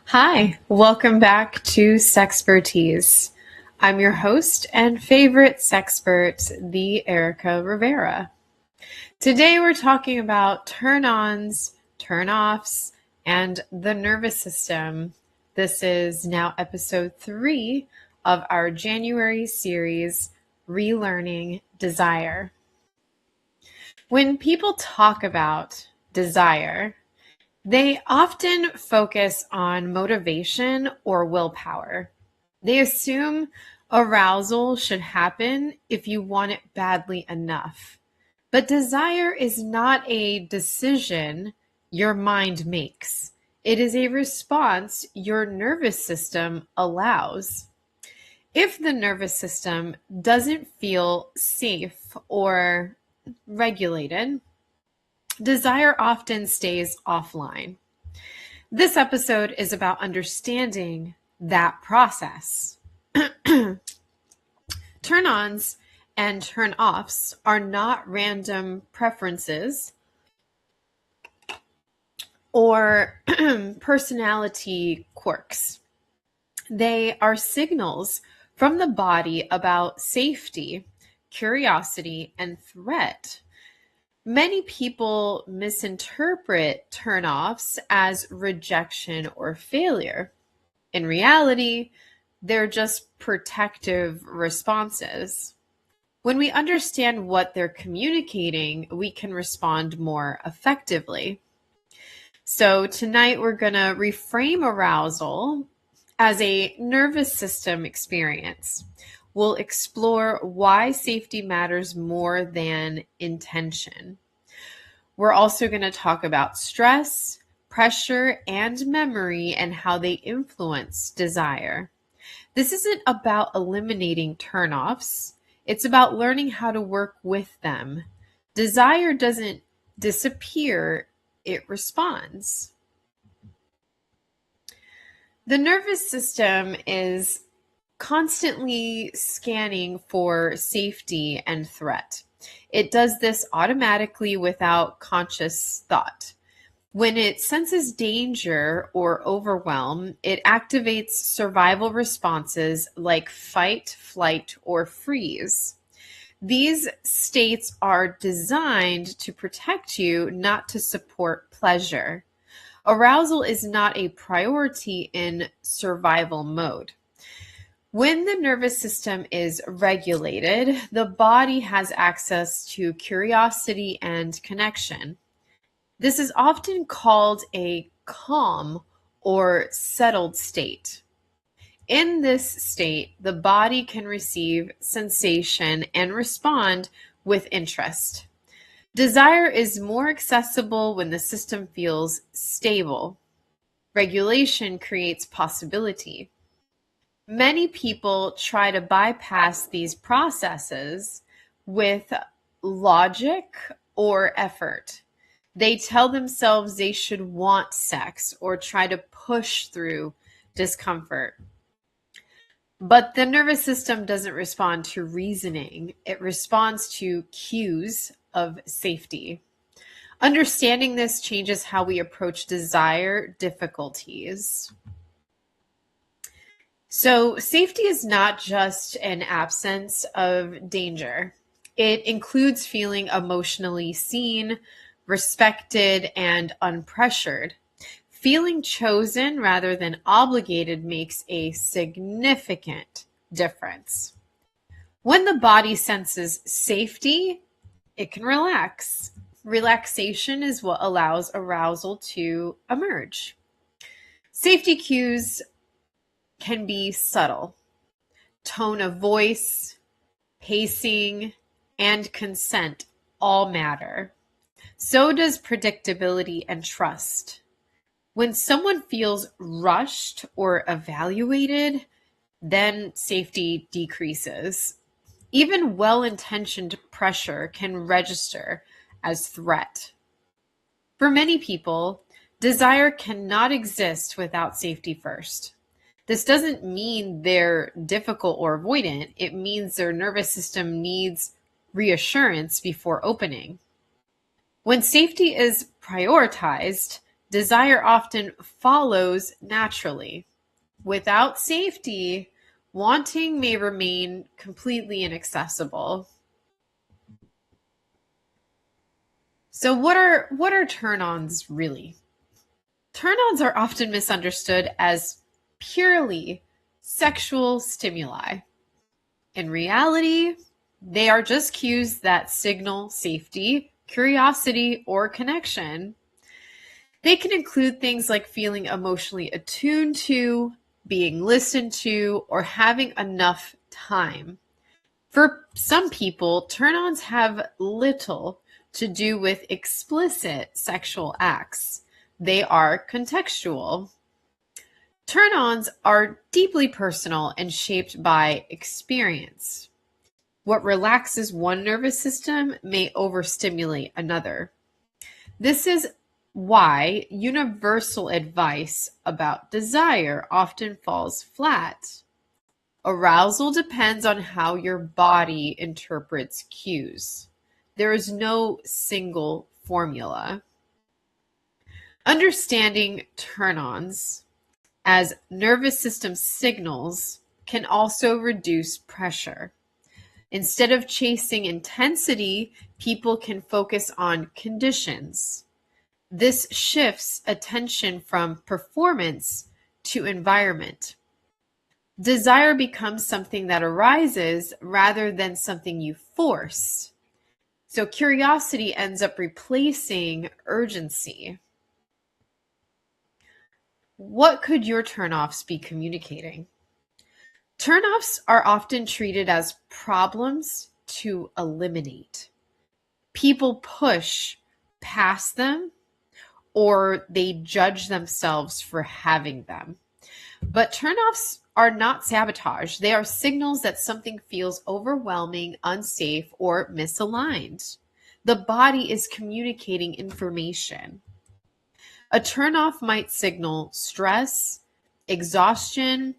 Hi, welcome back to Sexpertise. I'm your host and favorite sexpert, the Erica Rivera. Today we're talking about turn-ons, turn-offs, and the nervous system. This is now episode 3 of our January series, Relearning Desire. When people talk about desire, they often focus on motivation or willpower. They assume arousal should happen if you want it badly enough. But desire is not a decision your mind makes. It is a response your nervous system allows. If the nervous system doesn't feel safe or regulated, desire often stays offline. This episode is about understanding that process. Turn-ons and turn-offs are not random preferences or personality quirks. They are signals from the body about safety, curiosity, and threat. Many people misinterpret turn-offs as rejection or failure. In reality, they're just protective responses. When we understand what they're communicating, we can respond more effectively. So tonight we're going to reframe arousal as a nervous system experience. We'll explore why safety matters more than intention. We're also going to talk about stress, pressure, and memory and how they influence desire. This isn't about eliminating turnoffs. It's about learning how to work with them. Desire doesn't disappear, it responds. The nervous system is constantly scanning for safety and threat. It does this automatically without conscious thought. When it senses danger or overwhelm, it activates survival responses like fight, flight, or freeze. These states are designed to protect you, not to support pleasure. Arousal is not a priority in survival mode. When the nervous system is regulated, the body has access to curiosity and connection. This is often called a calm or settled state. In this state, the body can receive sensation and respond with interest. Desire is more accessible when the system feels stable. Regulation creates possibility. Many people try to bypass these processes with logic or effort. They tell themselves they should want sex or try to push through discomfort. But the nervous system doesn't respond to reasoning. It responds to cues of safety. Understanding this changes how we approach desire difficulties. So safety is not just an absence of danger. It includes feeling emotionally seen, respected, and unpressured. Feeling chosen rather than obligated makes a significant difference. When the body senses safety, it can relax. Relaxation is what allows arousal to emerge. Safety cues can be subtle. Tone of voice, pacing, and consent all matter. So does predictability and trust. When someone feels rushed or evaluated, then safety decreases. Even well-intentioned pressure can register as threat. For many people, desire cannot exist without safety first. This doesn't mean they're difficult or avoidant. It means their nervous system needs reassurance before opening. When safety is prioritized, Desire often follows naturally. Without safety, wanting may remain completely inaccessible. So what are turn-ons really? Turn-ons are often misunderstood as purely sexual stimuli. In reality, they are just cues that signal safety, curiosity, or connection. They can include things like feeling emotionally attuned to, being listened to, or having enough time. For some people, turn-ons have little to do with explicit sexual acts. They are contextual. Turn-ons are deeply personal and shaped by experience. What relaxes one nervous system may overstimulate another. This is why universal advice about desire often falls flat. Arousal depends on how your body interprets cues. There is no single formula. Understanding turn-ons as nervous system signals can also reduce pressure. Instead of chasing intensity, people can focus on conditions. This shifts attention from performance to environment. Desire becomes something that arises rather than something you force. So curiosity ends up replacing urgency. What could your turnoffs be communicating? Turnoffs are often treated as problems to eliminate. People push past them or they judge themselves for having them. But turnoffs are not sabotage. They are signals that something feels overwhelming, unsafe, or misaligned. The body is communicating information. A turnoff might signal stress, exhaustion,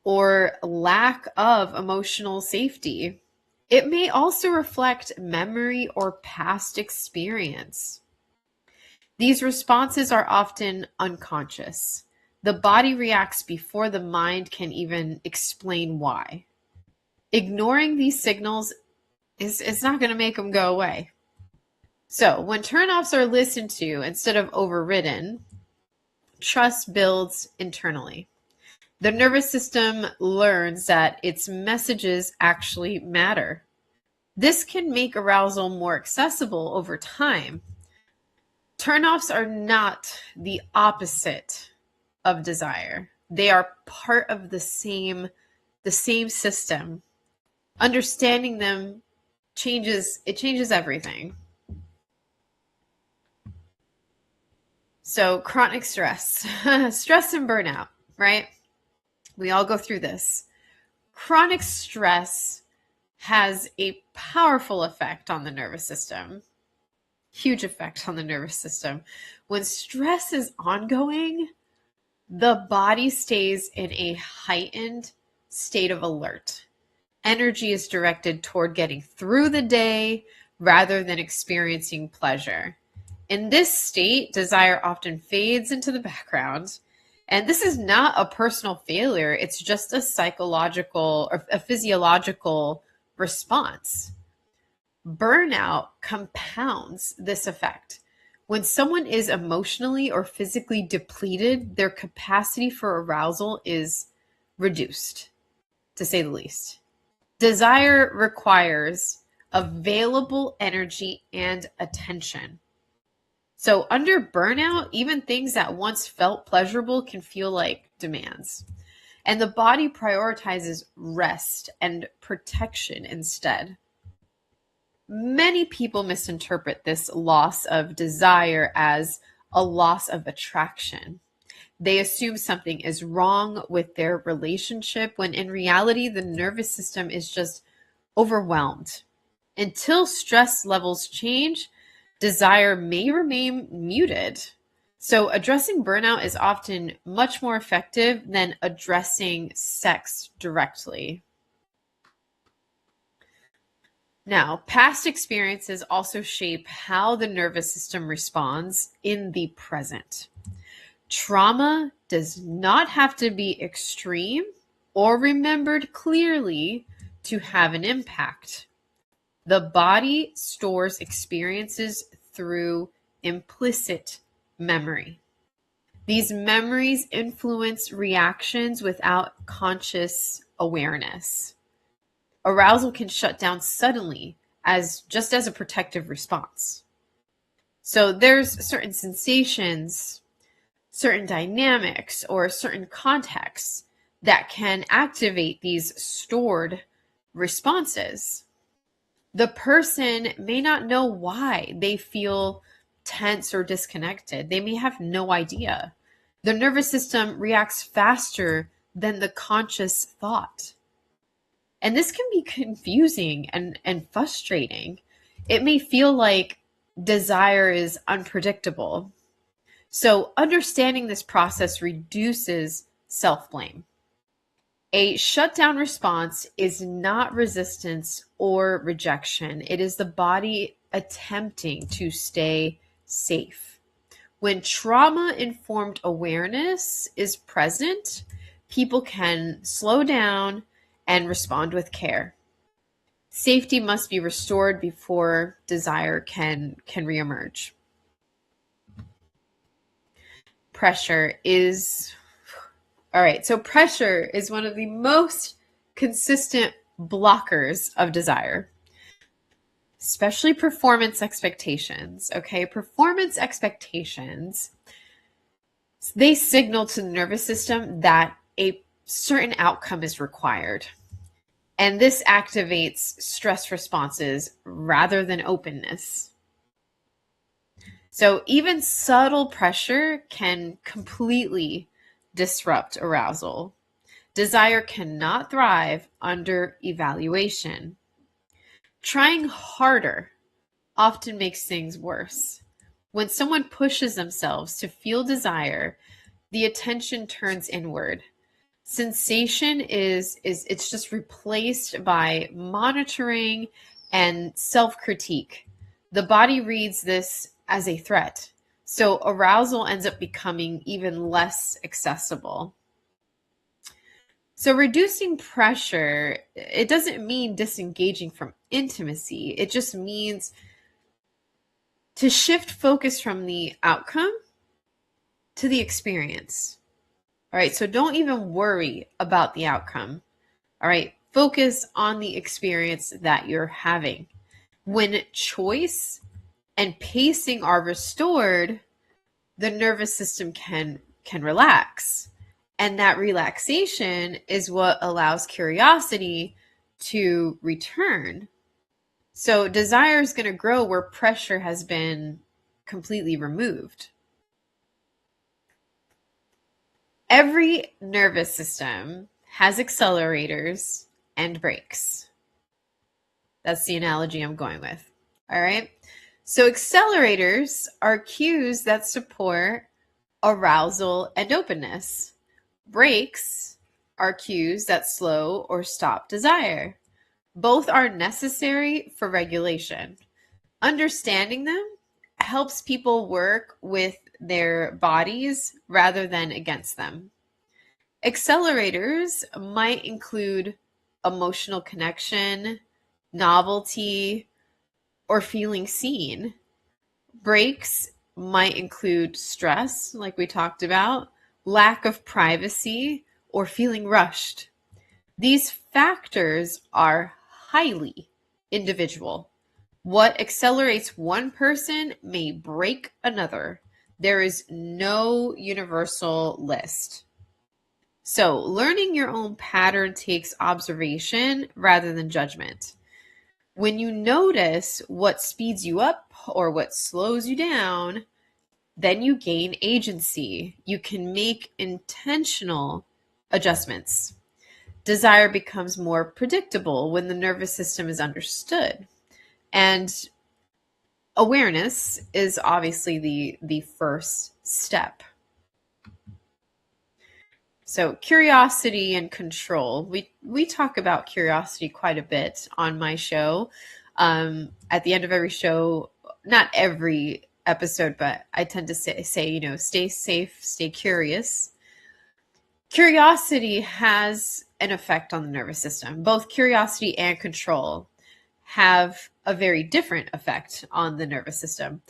or lack of emotional safety. It may also reflect memory or past experience. These responses are often unconscious. The body reacts before the mind can even explain why. Ignoring these signals is not going to make them go away. So, when turnoffs are listened to instead of overridden, trust builds internally. The nervous system learns that its messages actually matter. This can make arousal more accessible over time. Turnoffs are not the opposite of desire. They are part of the same system. Understanding them changes everything. So chronic stress, stress and burnout, right? We all go through this. Chronic stress has a powerful effect on the nervous system. Huge effect on the nervous system. When stress is ongoing, the body stays in a heightened state of alert. Energy is directed toward getting through the day rather than experiencing pleasure. In this state, desire often fades into the background. And this is not a personal failure. It's just a psychological or a physiological response. Burnout compounds this effect. When someone is emotionally or physically depleted, their capacity for arousal is reduced, to say the least. Desire requires available energy and attention. So under burnout, even things that once felt pleasurable can feel like demands. And the body prioritizes rest and protection instead. Many people misinterpret this loss of desire as a loss of attraction. They assume something is wrong with their relationship when in reality, the nervous system is just overwhelmed. Until stress levels change, desire may remain muted. So addressing burnout is often much more effective than addressing sex directly. Now, past experiences also shape how the nervous system responds in the present. Trauma does not have to be extreme or remembered clearly to have an impact. The body stores experiences through implicit memory. These memories influence reactions without conscious awareness. Arousal can shut down suddenly just as a protective response. So there's certain sensations, certain dynamics, or certain contexts that can activate these stored responses. The person may not know why they feel tense or disconnected. They may have no idea. The nervous system reacts faster than the conscious thought. And this can be confusing and frustrating. It may feel like desire is unpredictable. So, understanding this process reduces self blame. A shutdown response is not resistance or rejection, it is the body attempting to stay safe. When trauma informed awareness is present, people can slow down and respond with care. Safety must be restored before desire can reemerge. Pressure is all right. So pressure is one of the most consistent blockers of desire, especially performance expectations. Okay. Performance expectations, they signal to the nervous system that a certain outcome is required. And this activates stress responses rather than openness. So even subtle pressure can completely disrupt arousal. Desire cannot thrive under evaluation. Trying harder often makes things worse. When someone pushes themselves to feel desire, the attention turns inward. Sensation is it's just replaced by monitoring and self-critique. The body reads this as a threat. So arousal ends up becoming even less accessible. So reducing pressure, it doesn't mean disengaging from intimacy. It just means to shift focus from the outcome to the experience. All right, so don't even worry about the outcome. All right, focus on the experience that you're having. When choice and pacing are restored, the nervous system can relax. And that relaxation is what allows curiosity to return. So desire is going to grow where pressure has been completely removed. Every nervous system has accelerators and brakes. That's the analogy I'm going with. All right. So accelerators are cues that support arousal and openness. Brakes are cues that slow or stop desire. Both are necessary for regulation. Understanding them helps people work with their bodies rather than against them. Accelerators might include emotional connection, novelty, or feeling seen. Brakes might include stress, like we talked about, lack of privacy, or feeling rushed. These factors are highly individual. What accelerates one person may break another. There is no universal list. So, learning your own pattern takes observation rather than judgment. When you notice what speeds you up or what slows you down, then you gain agency. You can make intentional adjustments. Desire becomes more predictable when the nervous system is understood. And awareness is obviously the first step. So curiosity and control. We talk about curiosity quite a bit on my show. At the end of every show, not every episode, but I tend to say, stay safe, stay curious. Curiosity has an effect on the nervous system. Both curiosity and control have a very different effect on the nervous system.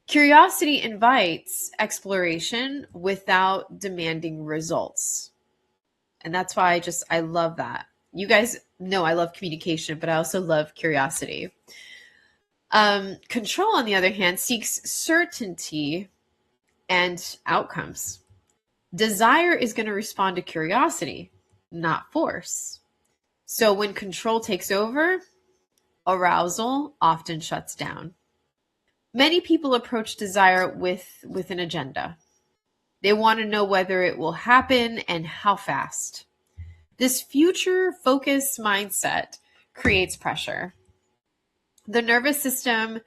Curiosity invites exploration without demanding results. And that's why I love that. You guys know I love communication, but I also love curiosity. Control, on the other hand, seeks certainty and outcomes. Desire is going to respond to curiosity, not force. So when control takes over, arousal often shuts down. Many people approach desire with an agenda. They want to know whether it will happen and how fast. This future-focused mindset creates pressure. The nervous system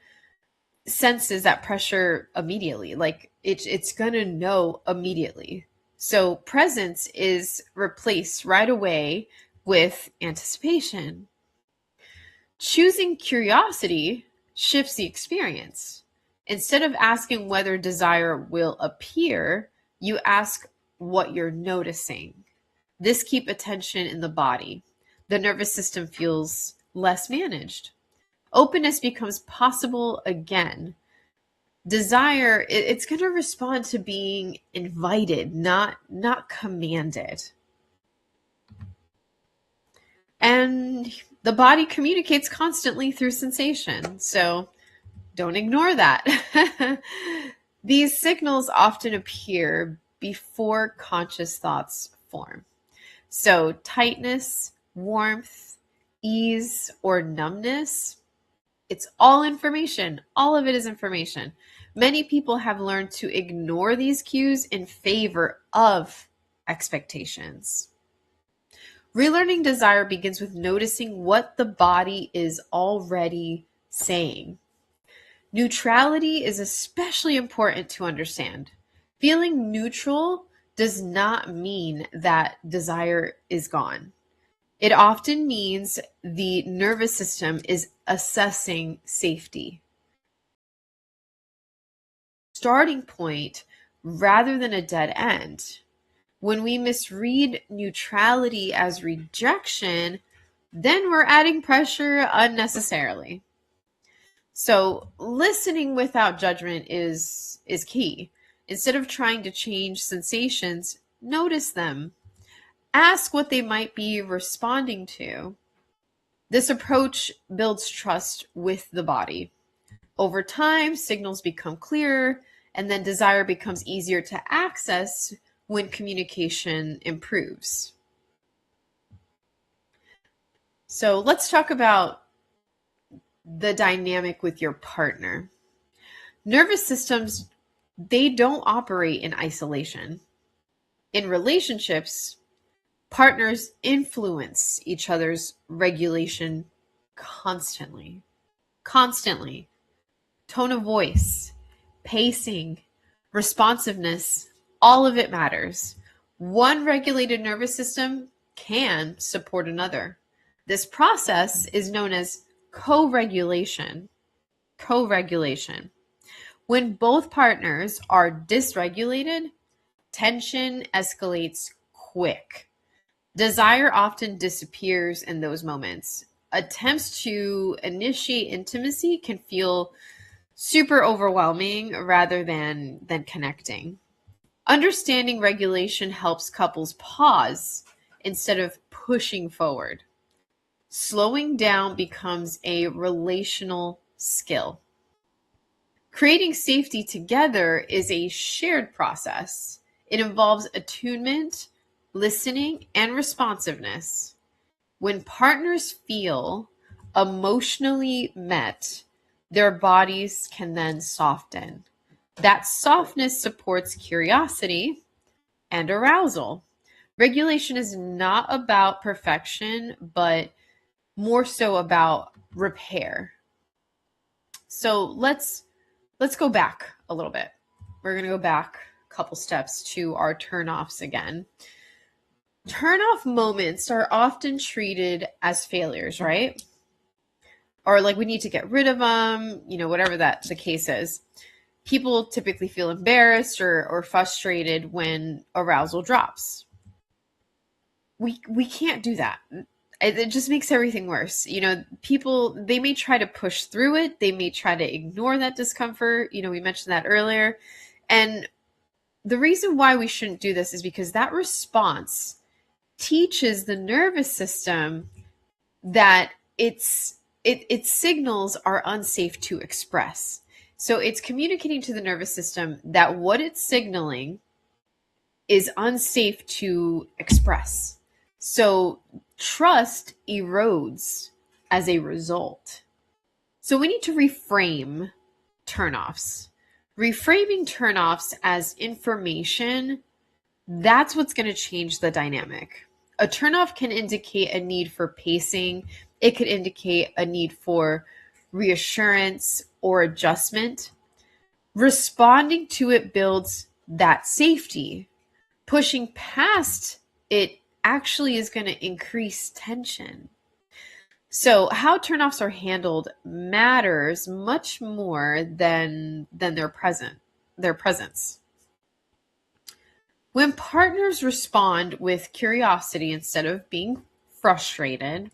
senses that pressure immediately, like it's going to know immediately. So presence is replaced right away with anticipation. Choosing curiosity shifts the experience. Instead of asking whether desire will appear, you ask what you're noticing. This keeps attention in the body. The nervous system feels less managed. Openness becomes possible again. Desire, it's going to respond to being invited, not commanded. And the body communicates constantly through sensation, so don't ignore that. These signals often appear before conscious thoughts form. So tightness, warmth, ease, or numbness, it's all information. All of it is information. Many people have learned to ignore these cues in favor of expectations. Relearning desire begins with noticing what the body is already saying. Neutrality is especially important to understand. Feeling neutral does not mean that desire is gone. It often means the nervous system is assessing safety. Starting point rather than a dead end. When we misread neutrality as rejection, then we're adding pressure unnecessarily. So listening without judgment is key. Instead of trying to change sensations, notice them. Ask what they might be responding to. This approach builds trust with the body. Over time, signals become clearer, and then desire becomes easier to access when communication improves. So let's talk about the dynamic with your partner. Nervous systems, they don't operate in isolation. In relationships, partners influence each other's regulation constantly. Constantly. Tone of voice, pacing, responsiveness, all of it matters. One regulated nervous system can support another. This process is known as co-regulation. Co-regulation. When both partners are dysregulated, tension escalates quick. Desire often disappears in those moments. Attempts to initiate intimacy can feel super overwhelming rather than connecting. Understanding regulation helps couples pause instead of pushing forward. Slowing down becomes a relational skill. Creating safety together is a shared process. It involves attunement, listening, and responsiveness. When partners feel emotionally met, their bodies can then soften. That softness supports curiosity and arousal. Regulation is not about perfection, but more so about repair. So let's go back a little bit. We're going to go back a couple steps to our turn-offs again. Turn-off moments are often treated as failures, right? or like we need to get rid of them, whatever that the case is. People typically feel embarrassed or frustrated when arousal drops. We can't do that. It just makes everything worse. People, they may try to push through it. They may try to ignore that discomfort. We mentioned that earlier. And the reason why we shouldn't do this is because that response teaches the nervous system that its signals are unsafe to express. So it's communicating to the nervous system that what it's signaling is unsafe to express. So trust erodes as a result. So we need to reframe turnoffs. Reframing turnoffs as information, that's what's going to change the dynamic. A turnoff can indicate a need for pacing. It could indicate a need for reassurance or adjustment. Responding to it builds that safety. Pushing past it actually is going to increase tension. So how turnoffs are handled matters much more than their presence. When partners respond with curiosity instead of being frustrated,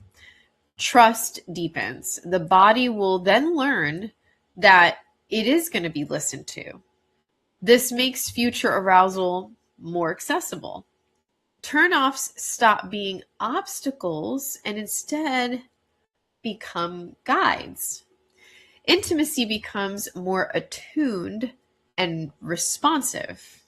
trust deepens. The body will then learn that it is going to be listened to. This makes future arousal more accessible. Turnoffs stop being obstacles and instead become guides. Intimacy becomes more attuned and responsive.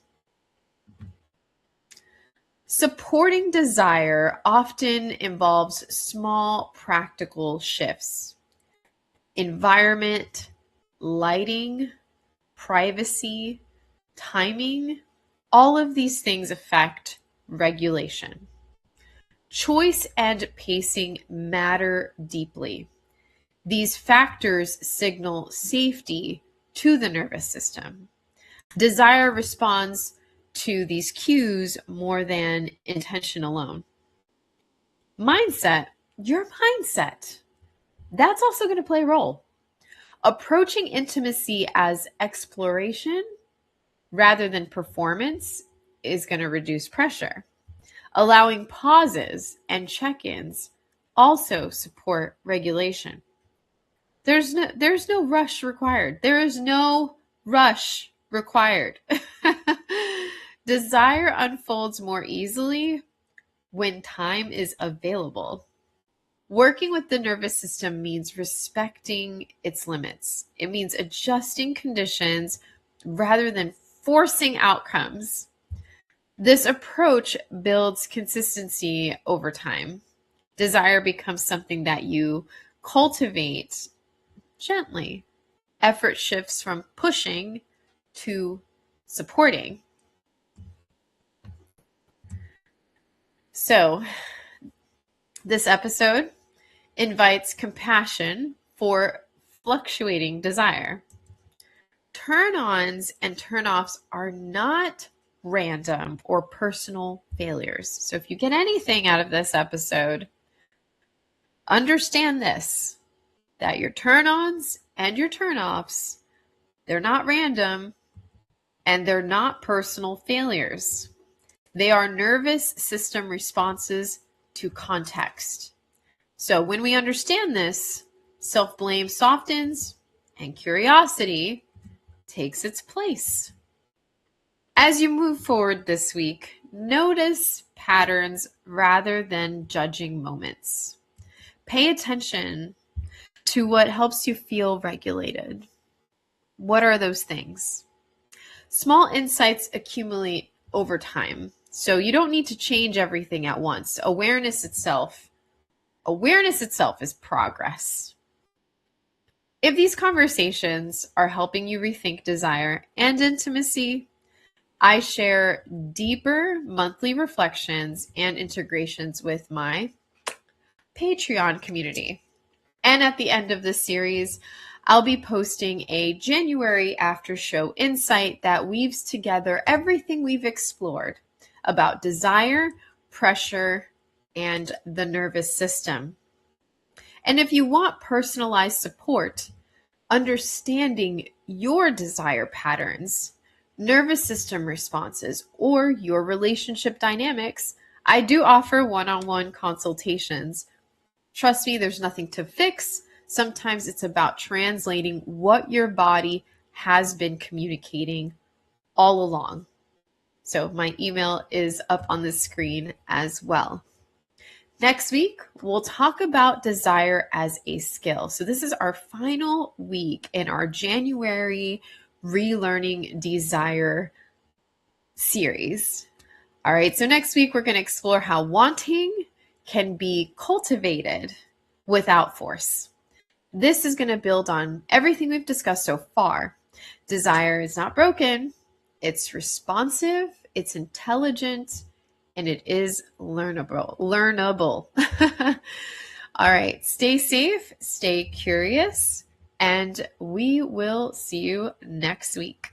Supporting desire often involves small practical shifts. Environment, lighting, privacy, timing, all of these things affect regulation. Choice and pacing matter deeply. These factors signal safety to the nervous system. Desire responds to these cues more than intention alone. Mindset, your mindset, that's also going to play a role. Approaching intimacy as exploration rather than performance is going to reduce pressure. Allowing pauses and check-ins also support regulation. There's no rush required. There is no rush required. Desire unfolds more easily when time is available. Working with the nervous system means respecting its limits. It means adjusting conditions rather than forcing outcomes. This approach builds consistency over time. Desire becomes something that you cultivate gently. Effort shifts from pushing to supporting. So, this episode invites compassion for fluctuating desire. Turn-ons and turn-offs are not random or personal failures. So if you get anything out of this episode, understand this, that your turn-ons and your turn-offs, they're not random and they're not personal failures. They are nervous system responses to context. So when we understand this, self-blame softens and curiosity takes its place. As you move forward this week, notice patterns rather than judging moments. Pay attention to what helps you feel regulated. What are those things? Small insights accumulate over time, so you don't need to change everything at once. Awareness itself is progress. If these conversations are helping you rethink desire and intimacy, I share deeper monthly reflections and integrations with my Patreon community. And at the end of this series, I'll be posting a January after show insight that weaves together everything we've explored about desire, pressure, and the nervous system. And if you want personalized support, understanding your desire patterns, nervous system responses, or your relationship dynamics, I do offer one-on-one consultations. Trust me, there's nothing to fix. Sometimes it's about translating what your body has been communicating all along. So my email is up on the screen as well. Next week, we'll talk about desire as a skill. So this is our final week in our January Relearning Desire series. All right, so next week we're going to explore how wanting can be cultivated without force. This is going to build on everything we've discussed so far. Desire is not broken, it's responsive, it's intelligent, and it is learnable. All right, stay safe, stay curious, and we will see you next week.